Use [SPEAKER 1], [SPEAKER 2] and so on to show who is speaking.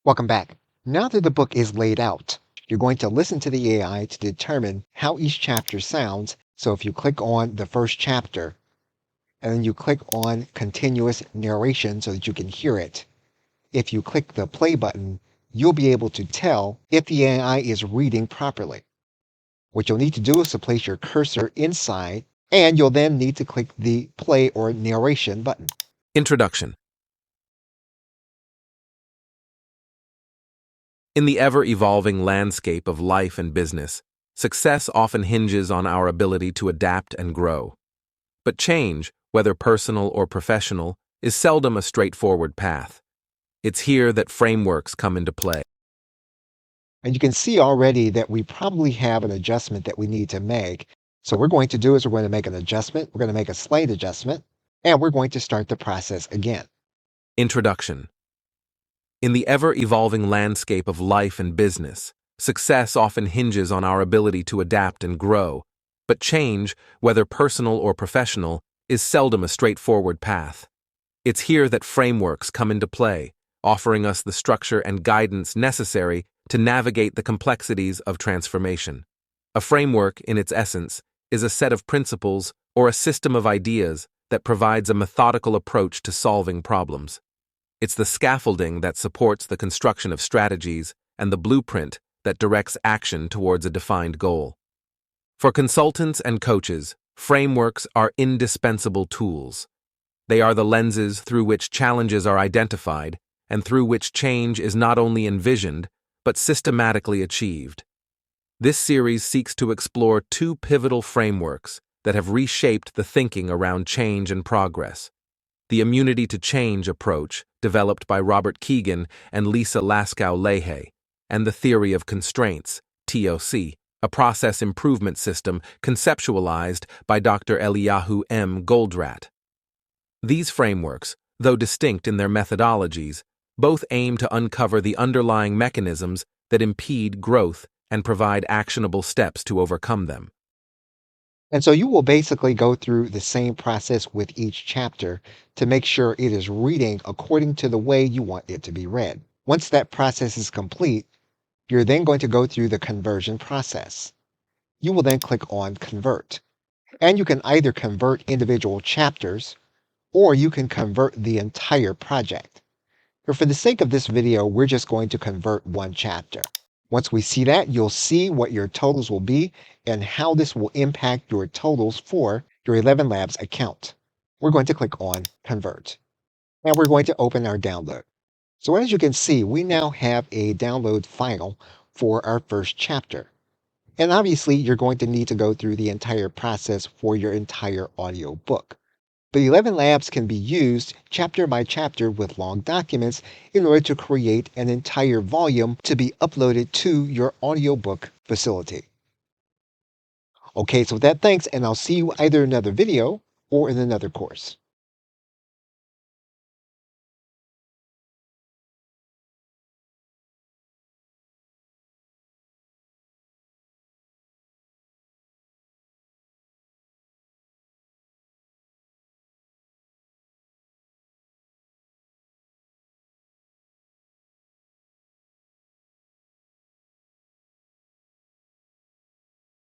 [SPEAKER 1] Welcome back. Now that the book is laid out, you're going to listen to the AI to determine how each chapter sounds. So if you click on the first chapter, and then you click on continuous narration so that you can hear it, if you click the play button, you'll be able to tell if the AI is reading properly. What you'll need to do is to place your cursor inside, and you'll then need to click the play or narration button.
[SPEAKER 2] Introduction. In the ever-evolving landscape of life and business, success often hinges on our ability to adapt and grow. But change, whether personal or professional, is seldom a straightforward path. It's here that frameworks come into play.
[SPEAKER 1] And you can see already that we probably have an adjustment that we need to make. So what we're going to do is we're going to make an adjustment. We're going to make a slight adjustment, and we're going to start the process again.
[SPEAKER 2] Introduction. In the ever-evolving landscape of life and business, success often hinges on our ability to adapt and grow. But change, whether personal or professional, is seldom a straightforward path. It's here that frameworks come into play, offering us the structure and guidance necessary to navigate the complexities of transformation. A framework, in its essence, is a set of principles or a system of ideas that provides a methodical approach to solving problems. It's the scaffolding that supports the construction of strategies and the blueprint that directs action towards a defined goal. For consultants and coaches, frameworks are indispensable tools. They are the lenses through which challenges are identified and through which change is not only envisioned, but systematically achieved. This series seeks to explore two pivotal frameworks that have reshaped the thinking around change and progress. The immunity to change approach, developed by Robert Keegan and Lisa Laskow-Leahy, and the theory of constraints, TOC, a process improvement system conceptualized by Dr. Eliyahu M. Goldratt. These frameworks, though distinct in their methodologies, both aim to uncover the underlying mechanisms that impede growth and provide actionable steps to overcome them.
[SPEAKER 1] And so you will basically go through the same process with each chapter to make sure it is reading according to the way you want it to be read. Once that process is complete, you're then going to go through the conversion process. You will then click on Convert. And you can either convert individual chapters or you can convert the entire project. But for the sake of this video, we're just going to convert one chapter. Once we see that, you'll see what your totals will be and how this will impact your totals for your ElevenLabs account. We're going to click on Convert. And we're going to open our download. So as you can see, we now have a download file for our first chapter. And obviously, you're going to need to go through the entire process for your entire audiobook. But ElevenLabs can be used chapter by chapter with long documents in order to create an entire volume to be uploaded to your audiobook facility. Okay, so with that, thanks, and I'll see you either in another video or in another course.